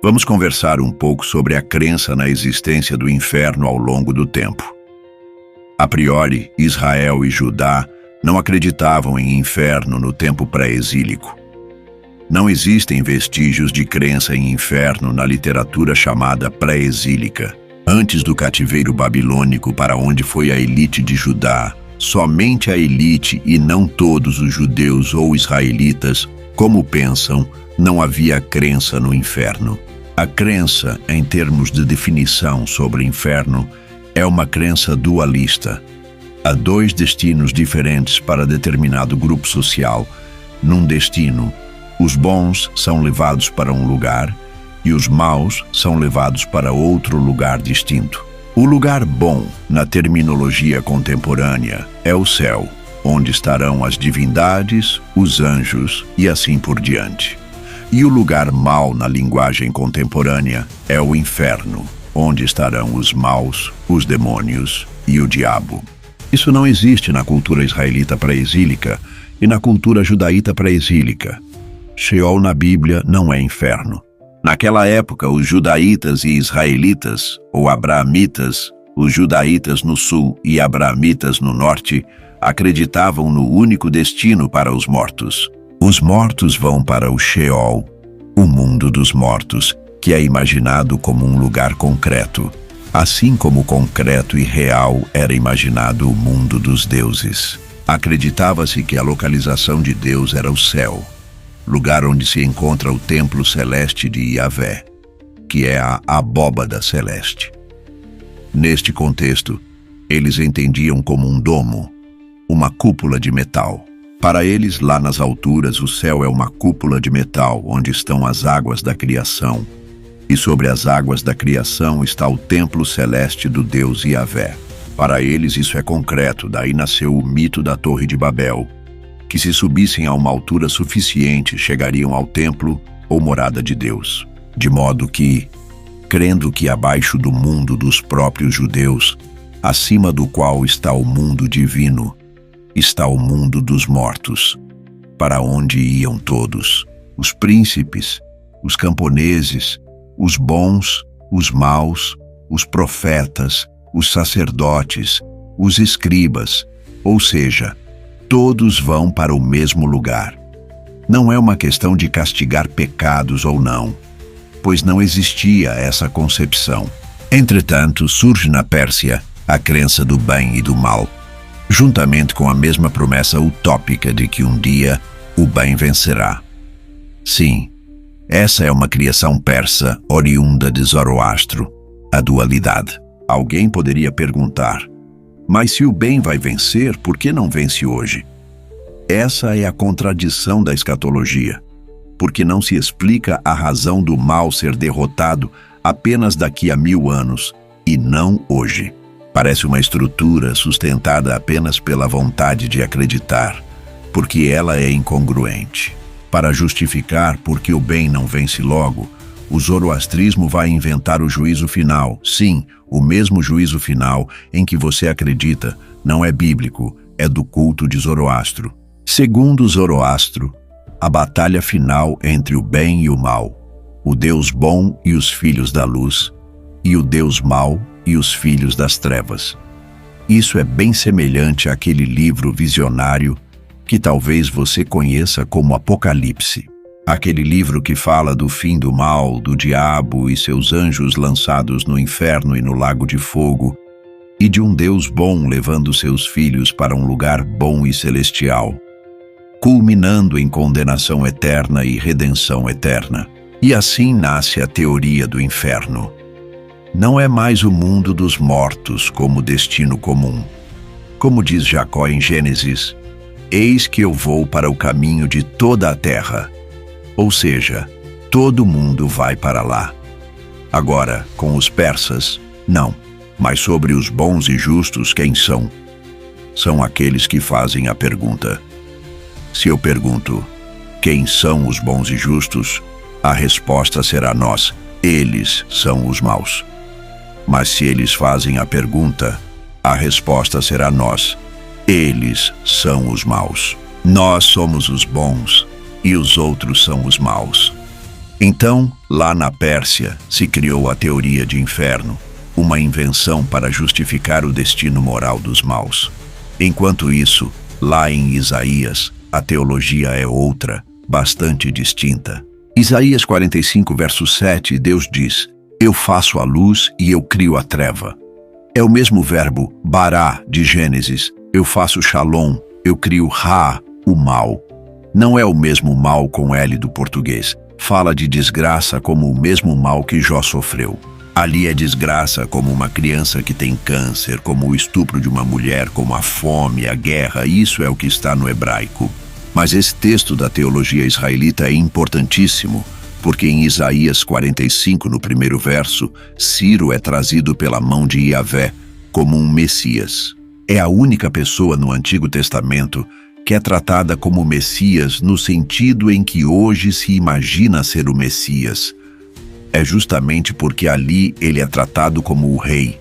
Vamos conversar um pouco sobre a crença na existência do inferno ao longo do tempo. A priori, Israel e Judá não acreditavam em inferno no tempo pré-exílico. Não existem vestígios de crença em inferno na literatura chamada pré-exílica. Antes do cativeiro babilônico, para onde foi a elite de Judá, somente a elite e não todos os judeus ou israelitas, como pensam, não havia crença no inferno. A crença, em termos de definição sobre inferno, é uma crença dualista. Há dois destinos diferentes para determinado grupo social. Num destino, os bons são levados para um lugar e os maus são levados para outro lugar distinto. O lugar bom, na terminologia contemporânea, é o céu, onde estarão as divindades, os anjos e assim por diante. E o lugar mau, na linguagem contemporânea, é o inferno, onde estarão os maus, os demônios e o diabo. Isso não existe na cultura israelita pré-exílica e na cultura judaíta pré-exílica. Sheol na Bíblia não é inferno. Naquela época, os judaítas e israelitas, ou abraamitas, os judaítas no sul e abraamitas no norte, acreditavam no único destino para os mortos. Os mortos vão para o Sheol, o mundo dos mortos, que é imaginado como um lugar concreto, assim como concreto e real era imaginado o mundo dos deuses. Acreditava-se que a localização de Deus era o céu, lugar onde se encontra o templo celeste de Yahvé, que é a abóbada celeste. Neste contexto, eles entendiam como um domo, uma cúpula de metal. Para eles, lá nas alturas, o céu é uma cúpula de metal onde estão as águas da criação, e sobre as águas da criação está o templo celeste do Deus Yahvé. Para eles isso é concreto, daí nasceu o mito da Torre de Babel, que se subissem a uma altura suficiente chegariam ao templo ou morada de Deus. De modo que, crendo que abaixo do mundo dos próprios judeus, acima do qual está o mundo divino, está o mundo dos mortos, para onde iam todos, os príncipes, os camponeses, os bons, os maus, os profetas, os sacerdotes, os escribas, ou seja, todos vão para o mesmo lugar. Não é uma questão de castigar pecados ou não, pois não existia essa concepção. Entretanto, surge na Pérsia a crença do bem e do mal, juntamente com a mesma promessa utópica de que um dia o bem vencerá. Sim, essa é uma criação persa oriunda de Zoroastro, a dualidade. Alguém poderia perguntar, mas se o bem vai vencer, por que não vence hoje? Essa é a contradição da escatologia, porque não se explica a razão do mal ser derrotado apenas daqui a 1000 anos, e não hoje. Parece uma estrutura sustentada apenas pela vontade de acreditar, porque ela é incongruente. Para justificar por que o bem não vence logo, o zoroastrismo vai inventar o juízo final. Sim, o mesmo juízo final em que você acredita não é bíblico, é do culto de Zoroastro. Segundo Zoroastro, a batalha final entre o bem e o mal, o Deus bom e os filhos da luz, e o Deus mau e os filhos das trevas. Isso é bem semelhante àquele livro visionário que talvez você conheça como Apocalipse. Aquele livro que fala do fim do mal, do diabo e seus anjos lançados no inferno e no lago de fogo, e de um Deus bom levando seus filhos para um lugar bom e celestial, culminando em condenação eterna e redenção eterna. E assim nasce a teoria do inferno. Não é mais o mundo dos mortos como destino comum. Como diz Jacó em Gênesis, eis que eu vou para o caminho de toda a terra. Ou seja, todo mundo vai para lá. Agora, com os persas, não. Mas sobre os bons e justos, quem são? São aqueles que fazem a pergunta. Se eu pergunto, quem são os bons e justos? A resposta será nós. Eles são os maus. Mas se eles fazem a pergunta, a resposta será nós. Eles são os maus. Nós somos os bons e os outros são os maus. Então, lá na Pérsia, se criou a teoria de inferno, uma invenção para justificar o destino moral dos maus. Enquanto isso, lá em Isaías, a teologia é outra, bastante distinta. Isaías 45, verso 7, Deus diz: Eu faço a luz e eu crio a treva. É o mesmo verbo bará de Gênesis. Eu faço shalom, eu crio ra, o mal. Não é o mesmo mal com L do português. Fala de desgraça como o mesmo mal que Jó sofreu. Ali é desgraça como uma criança que tem câncer, como o estupro de uma mulher, como a fome, a guerra. Isso é o que está no hebraico. Mas esse texto da teologia israelita é importantíssimo, porque em Isaías 45, no primeiro verso, Ciro é trazido pela mão de Iavé como um Messias. É a única pessoa no Antigo Testamento que é tratada como Messias no sentido em que hoje se imagina ser o Messias. É justamente porque ali ele é tratado como o rei.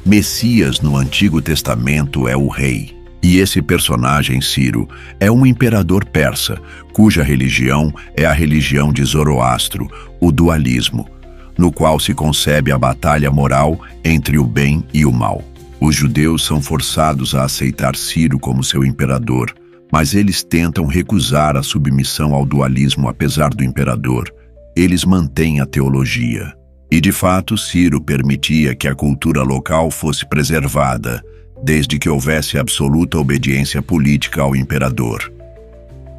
Messias no Antigo Testamento é o rei. E esse personagem, Ciro, é um imperador persa, cuja religião é a religião de Zoroastro, o dualismo, no qual se concebe a batalha moral entre o bem e o mal. Os judeus são forçados a aceitar Ciro como seu imperador, mas eles tentam recusar a submissão ao dualismo apesar do imperador. Eles mantêm a teologia. E de fato, Ciro permitia que a cultura local fosse preservada, desde que houvesse absoluta obediência política ao imperador.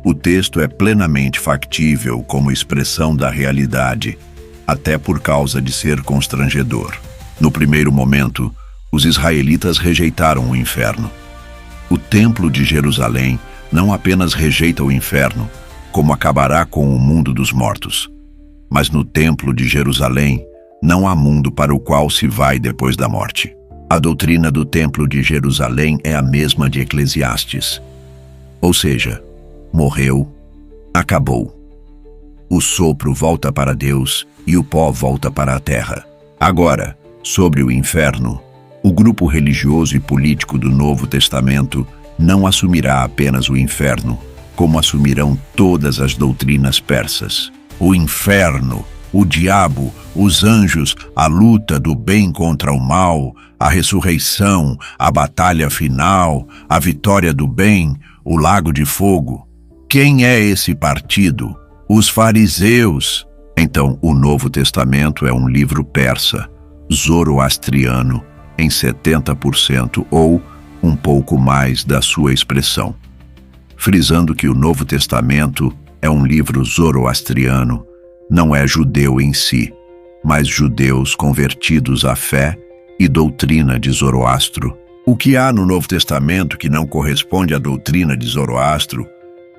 O texto é plenamente factível como expressão da realidade, até por causa de ser constrangedor. No primeiro momento, os israelitas rejeitaram o inferno. O Templo de Jerusalém não apenas rejeita o inferno, como acabará com o mundo dos mortos. Mas no Templo de Jerusalém não há mundo para o qual se vai depois da morte. A doutrina do Templo de Jerusalém é a mesma de Eclesiastes. Ou seja, morreu, acabou. O sopro volta para Deus e o pó volta para a terra. Agora, sobre o inferno, o grupo religioso e político do Novo Testamento não assumirá apenas o inferno, como assumirão todas as doutrinas persas. O inferno, o diabo, os anjos, a luta do bem contra o mal, a ressurreição, a batalha final, a vitória do bem, o lago de fogo. Quem é esse partido? Os fariseus. Então, o Novo Testamento é um livro persa, zoroastriano, em 70% ou um pouco mais da sua expressão. Frisando que o Novo Testamento é um livro zoroastriano, não é judeu em si, mas judeus convertidos à fé e doutrina de Zoroastro. O que há no Novo Testamento que não corresponde à doutrina de Zoroastro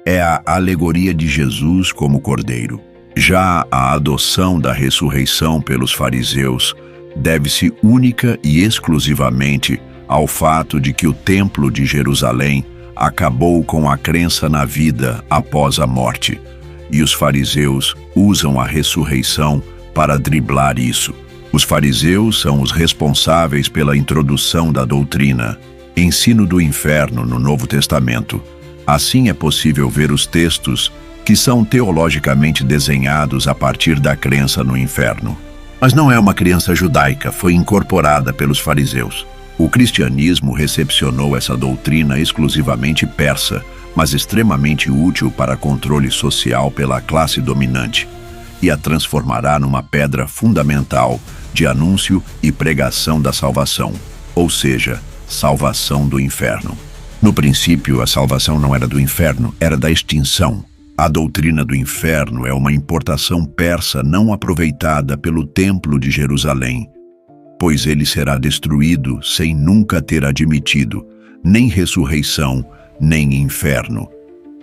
é a alegoria de Jesus como cordeiro. Já a adoção da ressurreição pelos fariseus deve-se única e exclusivamente ao fato de que o Templo de Jerusalém acabou com a crença na vida após a morte, e os fariseus usam a ressurreição para driblar isso. Os fariseus são os responsáveis pela introdução da doutrina, ensino do inferno no Novo Testamento. Assim é possível ver os textos que são teologicamente desenhados a partir da crença no inferno. Mas não é uma crença judaica, foi incorporada pelos fariseus. O cristianismo recepcionou essa doutrina exclusivamente persa, mas extremamente útil para controle social pela classe dominante, e a transformará numa pedra fundamental de anúncio e pregação da salvação, ou seja, salvação do inferno. No princípio, a salvação não era do inferno, era da extinção. A doutrina do inferno é uma importação persa não aproveitada pelo Templo de Jerusalém, pois ele será destruído sem nunca ter admitido nem ressurreição, nem inferno.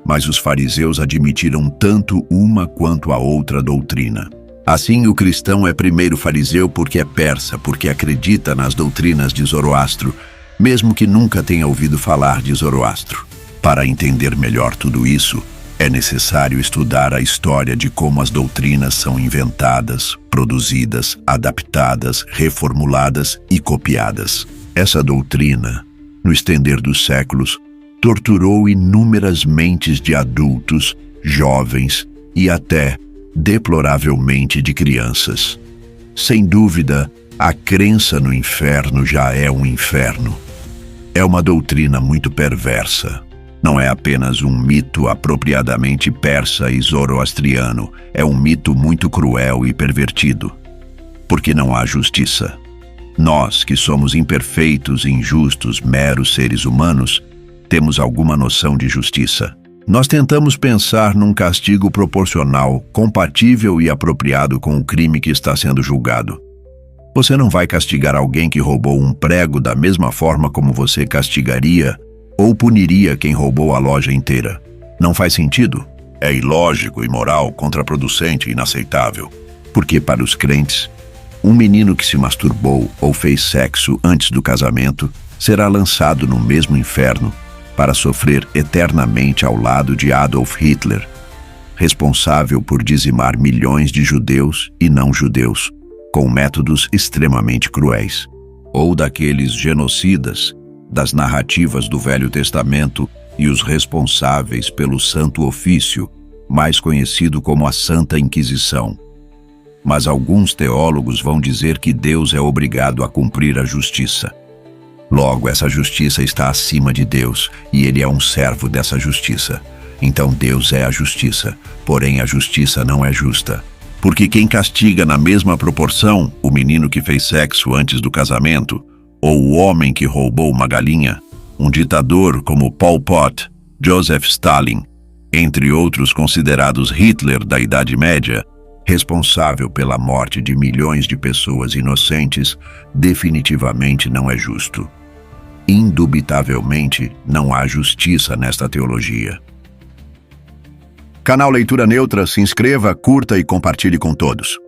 Mas os fariseus admitiram tanto uma quanto a outra doutrina. Assim, o cristão é primeiro fariseu porque é persa, porque acredita nas doutrinas de Zoroastro, mesmo que nunca tenha ouvido falar de Zoroastro. Para entender melhor tudo isso, é necessário estudar a história de como as doutrinas são inventadas, produzidas, adaptadas, reformuladas e copiadas. Essa doutrina, no estender dos séculos, torturou inúmeras mentes de adultos, jovens e até deploravelmente de crianças. Sem dúvida, a crença no inferno já é um inferno. É uma doutrina muito perversa. Não é apenas um mito apropriadamente persa e zoroastriano, é um mito muito cruel e pervertido. Porque não há justiça. Nós, que somos imperfeitos, injustos, meros seres humanos, temos alguma noção de justiça. Nós tentamos pensar num castigo proporcional, compatível e apropriado com o crime que está sendo julgado. Você não vai castigar alguém que roubou um prego da mesma forma como você castigaria ou puniria quem roubou a loja inteira. Não faz sentido? É ilógico, imoral, contraproducente e inaceitável. Porque para os crentes, um menino que se masturbou ou fez sexo antes do casamento será lançado no mesmo inferno para sofrer eternamente ao lado de Adolf Hitler, responsável por dizimar milhões de judeus e não-judeus, com métodos extremamente cruéis. Ou daqueles genocidas das narrativas do Velho Testamento e os responsáveis pelo Santo Ofício, mais conhecido como a Santa Inquisição. Mas alguns teólogos vão dizer que Deus é obrigado a cumprir a justiça. Logo, essa justiça está acima de Deus, e ele é um servo dessa justiça. Então Deus é a justiça, porém a justiça não é justa. Porque quem castiga na mesma proporção o menino que fez sexo antes do casamento, ou o homem que roubou uma galinha, um ditador como Pol Pot, Joseph Stalin, entre outros considerados Hitler da Idade Média, responsável pela morte de milhões de pessoas inocentes, definitivamente não é justo. Indubitavelmente, não há justiça nesta teologia. Canal Leitura Neutra, se inscreva, curta e compartilhe com todos.